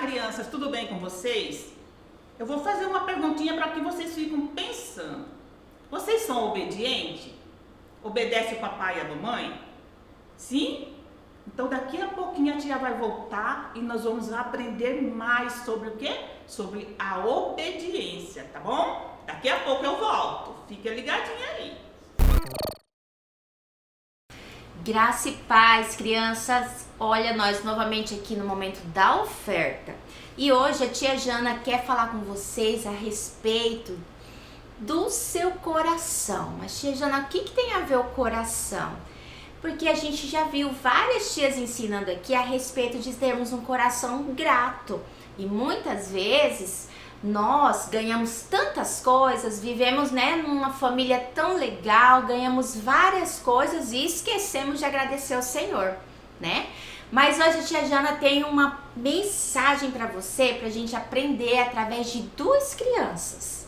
crianças, tudo bem com vocês? Eu vou fazer uma perguntinha para que vocês fiquem pensando. Vocês são obedientes? Obedece o papai e a mamãe? Sim? Então daqui a pouquinho a tia vai voltar e nós vamos aprender mais sobre o quê? Sobre a obediência, tá bom? Daqui a pouco eu volto. Fica ligadinha aí. Graça e paz, crianças. Olha, nós novamente aqui no momento da oferta. E hoje a tia Jana quer falar com vocês a respeito do seu coração. Mas tia Jana, o que tem a ver o coração? Porque a gente já viu várias tias ensinando aqui a respeito de termos um coração grato. E muitas vezes nós ganhamos tantas coisas, vivemos, numa família tão legal, ganhamos várias coisas e esquecemos de agradecer ao Senhor, né? Mas hoje a tia Jana tem uma mensagem para você, pra gente aprender através de duas crianças.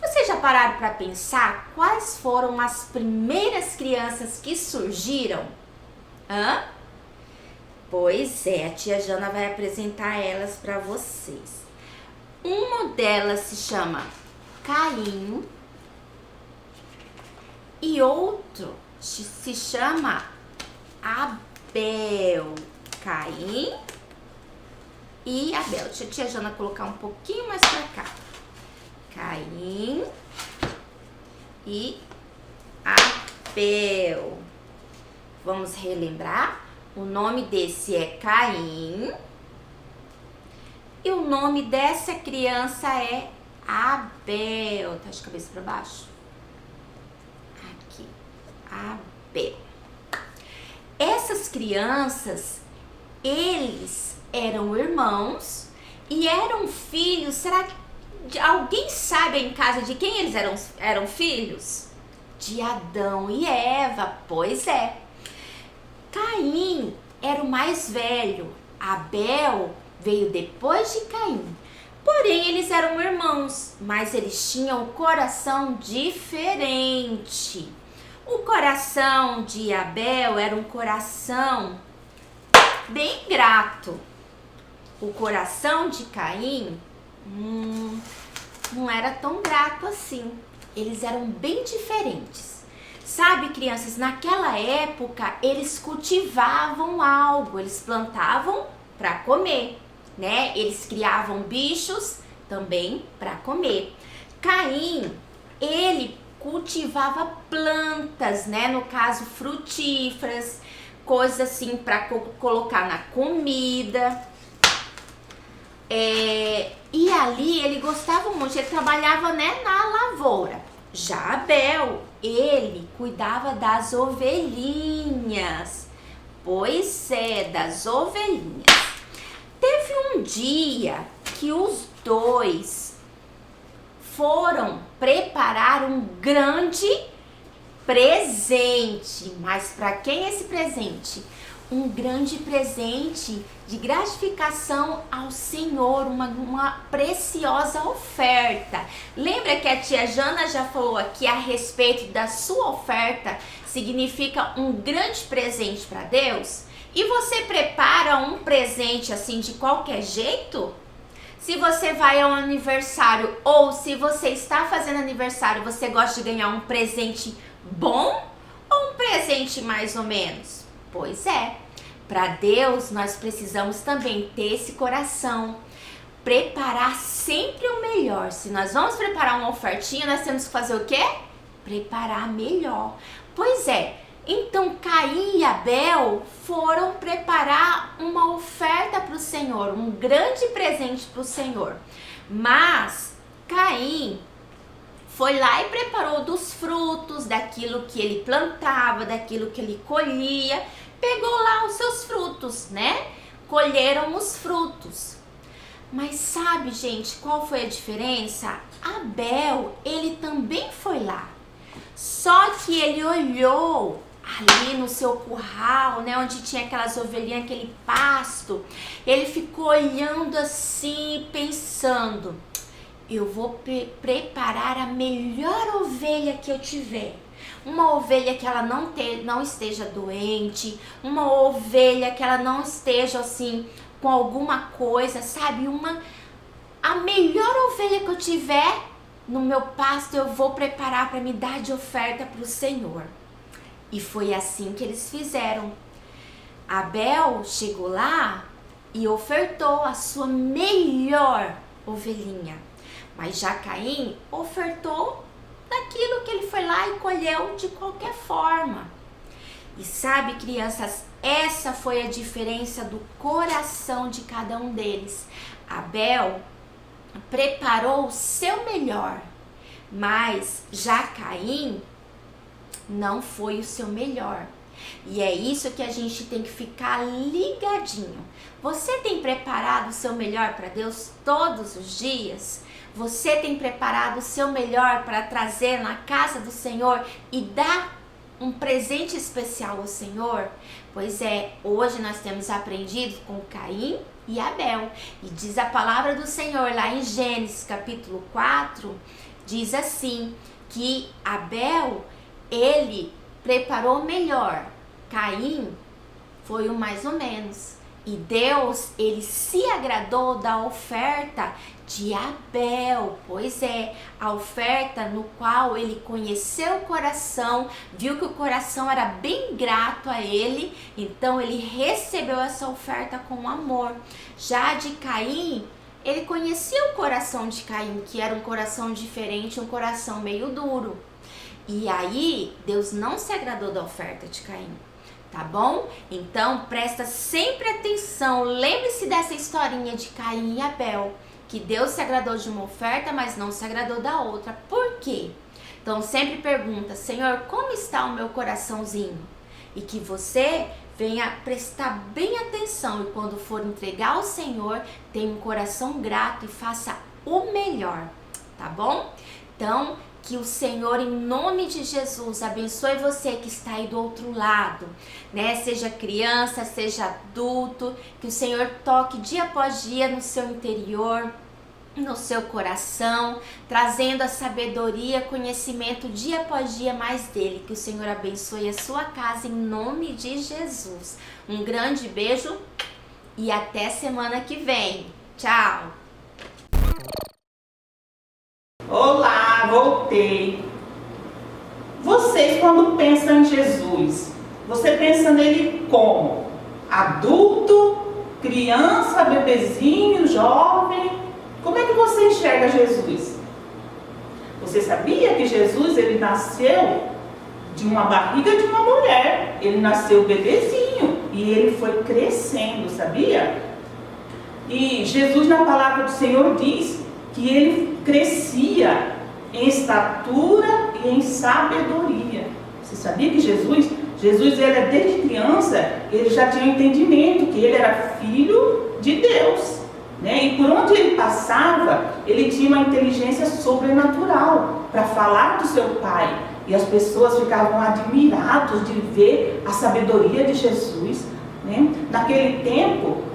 Vocês já pararam para pensar quais foram as primeiras crianças que surgiram? Pois é, a tia Jana vai apresentar elas para vocês. Uma delas se chama Caim e outro se chama Abel. Caim e Abel. Deixa a tia Jana colocar um pouquinho mais para cá. Caim e Abel. Vamos relembrar? O nome desse é Caim e o nome dessa criança é Abel. Tá de cabeça para baixo? Aqui, Abel. Essas crianças, eles eram irmãos e eram filhos. Será que alguém sabe em casa de quem eles eram filhos? De Adão e Eva. Pois é. Caim era o mais velho. Abel veio depois de Caim. Porém, eles eram irmãos, mas eles tinham um coração diferente. O coração de Abel era um coração bem grato. O coração de Caim não era tão grato assim. Eles eram bem diferentes. Sabe, crianças, naquela época eles cultivavam algo, eles plantavam para comer, né? Eles criavam bichos também para comer. Caim, ele cultivava plantas, né? No caso, frutíferas, coisas assim para colocar na comida. E ali ele gostava muito, ele trabalhava, né, na lavoura. Já Abel, ele cuidava das ovelhinhas. Pois é, das ovelhinhas. Teve um dia que os dois foram preparar um grande presente. Mas para quem é esse presente? Um grande presente de gratificação ao Senhor, uma preciosa oferta. Lembra que a tia Jana já falou aqui a respeito da sua oferta? Significa um grande presente para Deus? E você prepara um presente assim de qualquer jeito? Se você vai ao aniversário ou se você está fazendo aniversário, você gosta de ganhar um presente bom ou um presente mais ou menos? Pois é, para Deus nós precisamos também ter esse coração, preparar sempre o melhor. Se nós vamos preparar uma ofertinha, nós temos que fazer o quê? Preparar melhor. Pois é, então Caim e Abel foram preparar uma oferta para o Senhor, um grande presente para o Senhor. Mas Caim foi lá e preparou dos frutos, daquilo que ele plantava, daquilo que ele colhia, pegou lá os seus frutos, né? Colheram os frutos. Mas sabe, gente, qual foi a diferença? Abel, ele também foi lá. Só que ele olhou ali no seu curral, né, onde tinha aquelas ovelhinhas, aquele pasto. Ele ficou olhando assim, pensando: eu vou preparar a melhor ovelha que eu tiver. Uma ovelha que ela não esteja doente, uma ovelha que ela não esteja assim com alguma coisa, sabe? A melhor ovelha que eu tiver no meu pasto eu vou preparar para me dar de oferta para o Senhor. E foi assim que eles fizeram. Abel chegou lá e ofertou a sua melhor ovelhinha. Mas já Caim ofertou daquilo que ele foi lá e colheu de qualquer forma. E sabe, crianças, essa foi a diferença do coração de cada um deles. Abel preparou o seu melhor, mas já Caim não foi o seu melhor. E é isso que a gente tem que ficar ligadinho. Você tem preparado o seu melhor para Deus todos os dias? Você tem preparado o seu melhor para trazer na casa do Senhor e dar um presente especial ao Senhor? Pois é, hoje nós temos aprendido com Caim e Abel. E diz a palavra do Senhor lá em Gênesis capítulo 4, diz assim, que Abel, ele preparou melhor. Caim foi o mais ou menos. E Deus, ele se agradou da oferta de Abel. Pois é, a oferta no qual ele conheceu o coração, viu que o coração era bem grato a ele, então ele recebeu essa oferta com amor. Já de Caim, ele conhecia o coração de Caim, que era um coração diferente, um coração meio duro. E aí, Deus não se agradou da oferta de Caim. Tá bom? Então, presta sempre atenção. Lembre-se dessa historinha de Caim e Abel, que Deus se agradou de uma oferta, mas não se agradou da outra. Por quê? Então, sempre pergunta, Senhor, como está o meu coraçãozinho? E que você venha prestar bem atenção e quando for entregar ao Senhor, tenha um coração grato e faça o melhor, tá bom? Então, que o Senhor, em nome de Jesus, abençoe você que está aí do outro lado, né? Seja criança, seja adulto, que o Senhor toque dia após dia no seu interior, no seu coração, trazendo a sabedoria, conhecimento dia após dia mais dele. Que o Senhor abençoe a sua casa em nome de Jesus. Um grande beijo e até semana que vem. Tchau! Olá, voltei. Vocês, quando pensam em Jesus, você pensa nele como? Adulto, criança, bebezinho, jovem? Como é que você enxerga Jesus? Você sabia que Jesus, ele nasceu de uma barriga de uma mulher? Ele nasceu bebezinho e ele foi crescendo, sabia? E Jesus, na palavra do Senhor, diz que ele crescia em estatura e em sabedoria. Você sabia que Jesus ele, desde criança, ele já tinha entendimento que ele era filho de Deus, né? E por onde ele passava, ele tinha uma inteligência sobrenatural para falar do seu pai. E as pessoas ficavam admiradas de ver a sabedoria de Jesus, né? Naquele tempo,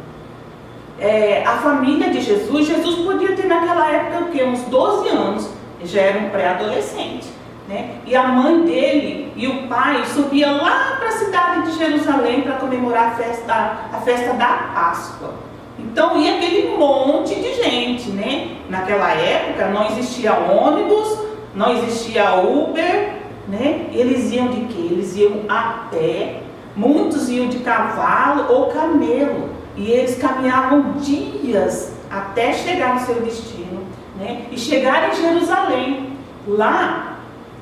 a família de Jesus podia ter naquela época o quê? Uns 12 anos, já era um pré-adolescente, né? E a mãe dele e o pai subiam lá para a cidade de Jerusalém para comemorar a festa da Páscoa. Então ia aquele monte de gente, né? Naquela época não existia ônibus, não existia Uber, né? Eles iam de quê? Eles iam a pé, muitos iam de cavalo ou camelo. E eles caminhavam dias até chegar no seu destino, né? E chegar em Jerusalém. Lá,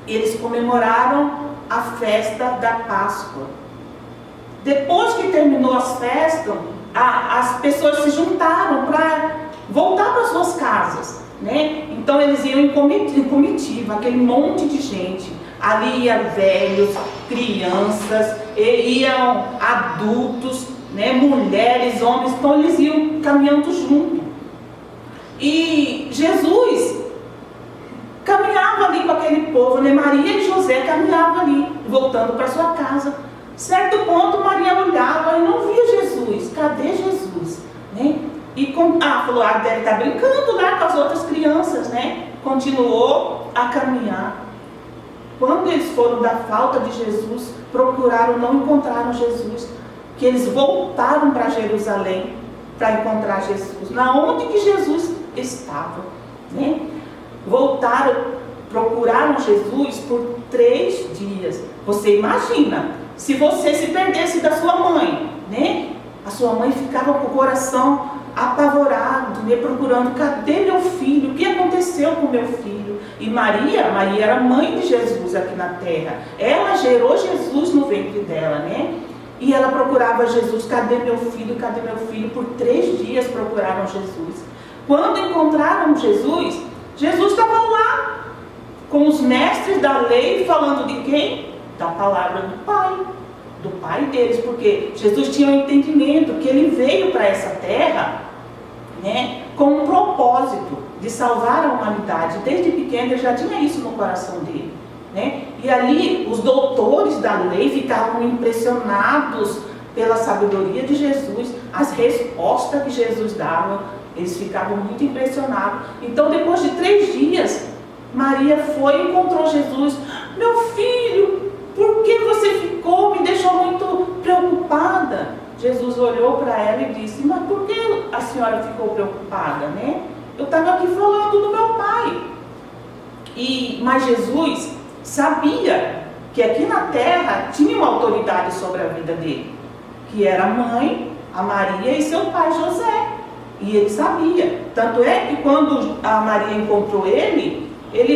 eles comemoraram a festa da Páscoa. Depois que terminou as festas, as pessoas se juntaram para voltar para suas casas, né? Então, eles iam em comitiva, aquele monte de gente. Ali ia velhos, crianças, iam adultos, né, mulheres, homens, então eles iam caminhando junto. E Jesus caminhava ali com aquele povo, né? Maria e José caminhavam ali, voltando para sua casa. Certo ponto, Maria olhava e não via Jesus. Cadê Jesus? Né? E falou, deve estar brincando lá com as outras crianças, né? Continuou a caminhar. Quando eles foram da falta de Jesus, procuraram, não encontraram Jesus. Que eles voltaram para Jerusalém, para encontrar Jesus. Na onde que Jesus estava, né? Voltaram, procuraram Jesus por 3 dias. Você imagina, se você se perdesse da sua mãe, né? A sua mãe ficava com o coração apavorado, né? Procurando, cadê meu filho? O que aconteceu com meu filho? E Maria era mãe de Jesus aqui na terra. Ela gerou Jesus no ventre dela, né? E ela procurava Jesus, cadê meu filho? Cadê meu filho? Por 3 dias procuraram Jesus. Quando encontraram Jesus, Jesus estava lá com os mestres da lei, falando de quem? Da palavra do Pai deles, porque Jesus tinha um entendimento que ele veio para essa terra, né, com um propósito de salvar a humanidade. Desde pequeno ele já tinha isso no coração dele, né? E ali os doutores da lei ficavam impressionados pela sabedoria de Jesus, as respostas que Jesus dava, eles ficavam muito impressionados. Então, depois de 3 dias, Maria foi e encontrou Jesus. Meu filho, por que você ficou? Me deixou muito preocupada. Jesus olhou para ela e disse, mas por que a senhora ficou preocupada, né? Eu estava aqui falando do meu pai. Mas Jesus sabia que aqui na terra tinha uma autoridade sobre a vida dele, que era a mãe, a Maria, e seu pai José. E ele sabia. Tanto é que quando a Maria encontrou ele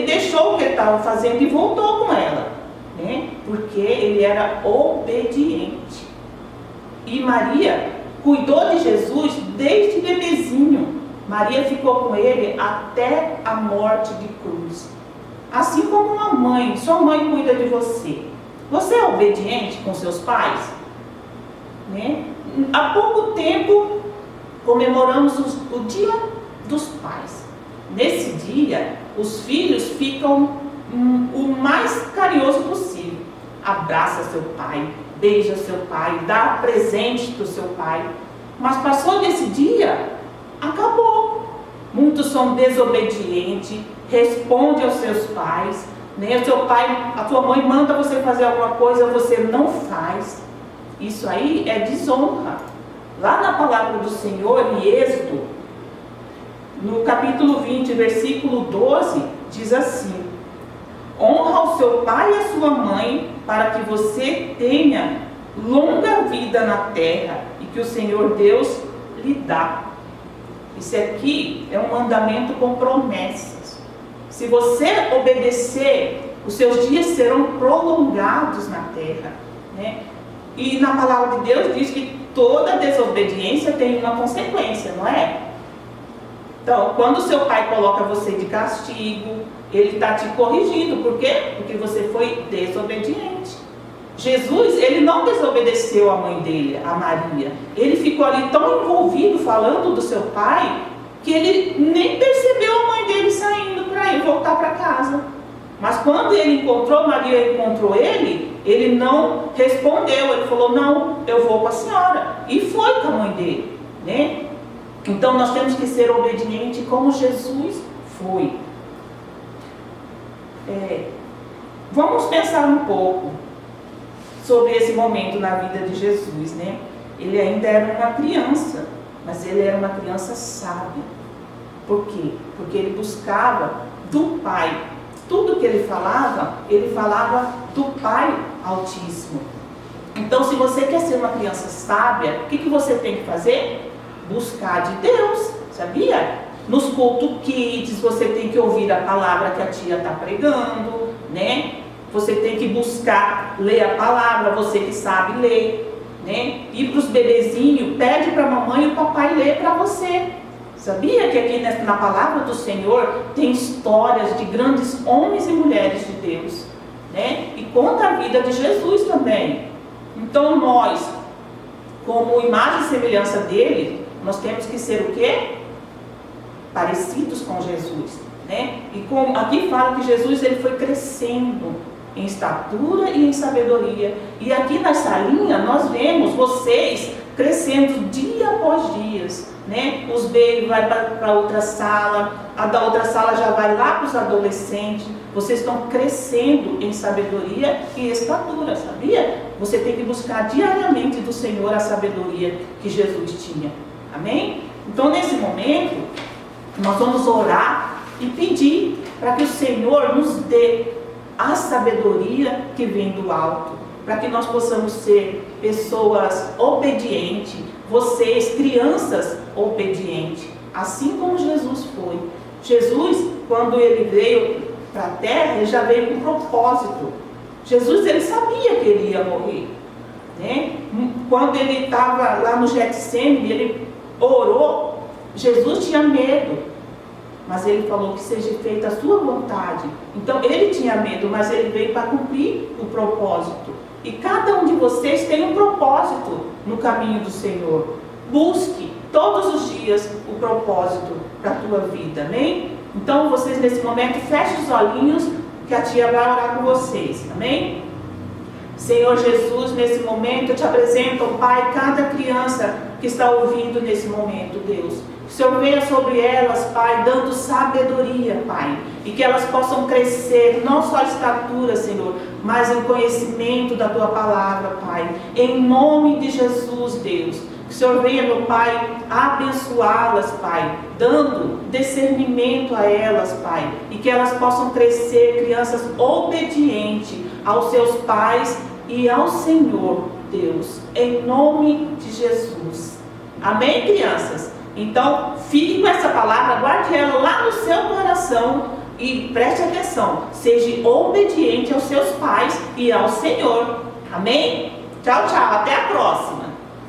deixou o que ele estava fazendo e voltou com ela, né? Porque ele era obediente. E Maria cuidou de Jesus desde bebezinho. Maria ficou com ele até a morte de cruz. Assim como uma mãe, sua mãe cuida de você. Você é obediente com seus pais? Né? Há pouco tempo comemoramos o Dia dos Pais. Nesse dia, os filhos ficam o mais carinhoso possível. Abraça seu pai, beija seu pai, dá presente para o seu pai. Mas passou desse dia, acabou. Muitos são desobedientes, respondem aos seus pais, né? O seu pai, a sua mãe manda você fazer alguma coisa, você não faz. Isso aí é desonra. Lá na palavra do Senhor, em Êxodo, no capítulo 20, versículo 12, diz assim: honra o seu pai e a sua mãe, para que você tenha longa vida na terra e que o Senhor Deus lhe dá. Isso aqui é um mandamento com promessas. Se você obedecer, os seus dias serão prolongados na terra, né? E na palavra de Deus diz que toda desobediência tem uma consequência, não é? Então, quando seu pai coloca você de castigo, ele está te corrigindo. Por quê? Porque você foi desobediente. Jesus, ele não desobedeceu a mãe dele, a Maria. Ele ficou ali tão envolvido falando do seu pai, que ele nem percebeu a mãe dele saindo para ir voltar para casa. Mas quando ele encontrou, Maria encontrou ele não respondeu. Ele falou, não, eu vou com a senhora. E foi com a mãe dele, né? Então nós temos que ser obedientes como Jesus foi. Vamos pensar um pouco sobre esse momento na vida de Jesus, né? Ele ainda era uma criança, mas ele era uma criança sábia. Por quê? Porque ele buscava do Pai. Tudo que ele falava do Pai Altíssimo. Então, se você quer ser uma criança sábia, o que você tem que fazer? Buscar de Deus, sabia? Nos cultos kids, você tem que ouvir a palavra que a tia está pregando, né? Você tem que buscar ler a palavra, você que sabe ler, né? Ir para os bebezinhos, pede para a mamãe e o papai ler para você. Sabia que aqui na palavra do Senhor tem histórias de grandes homens e mulheres de Deus, né? E conta a vida de Jesus também. Então nós, como imagem e semelhança dele, nós temos que ser o quê? Parecidos com Jesus, né? E aqui fala que Jesus ele foi crescendo em estatura e em sabedoria. E aqui na salinha nós vemos vocês crescendo dia após dia, né? Os baby vai para outra sala, a da outra sala já vai lá para os adolescentes. Vocês estão crescendo em sabedoria e estatura, sabia? Você tem que buscar diariamente do Senhor a sabedoria que Jesus tinha. Amém? Então, nesse momento, nós vamos orar e pedir para que o Senhor nos dê a sabedoria que vem do alto, para que nós possamos ser pessoas obedientes, vocês, crianças obedientes, assim como Jesus foi. Jesus, quando ele veio para a terra, ele já veio com propósito. Jesus, ele sabia que ele ia morrer, né? Quando ele estava lá no Getsêmani, ele orou. Jesus tinha medo, mas ele falou que seja feita a sua vontade. Então ele tinha medo, mas ele veio para cumprir o propósito. E cada um de vocês tem um propósito no caminho do Senhor. Busque todos os dias o propósito para a tua vida, amém? Então vocês nesse momento fechem os olhinhos, que a tia vai orar com vocês, amém? Senhor Jesus, nesse momento eu te apresento, Pai, cada criança que está ouvindo nesse momento, Deus. Que o Senhor venha sobre elas, Pai, dando sabedoria, Pai. E que elas possam crescer, não só em estatura, Senhor, mas em conhecimento da Tua palavra, Pai. Em nome de Jesus, Deus. Que o Senhor venha, meu Pai, abençoá-las, Pai, dando discernimento a elas, Pai. E que elas possam crescer, crianças obedientes aos seus pais e ao Senhor, Deus. Em nome de Jesus. Amém, crianças? Então, fique com essa palavra, guarde ela lá no seu coração e preste atenção. Seja obediente aos seus pais e ao Senhor. Amém? Tchau, tchau. Até a próxima.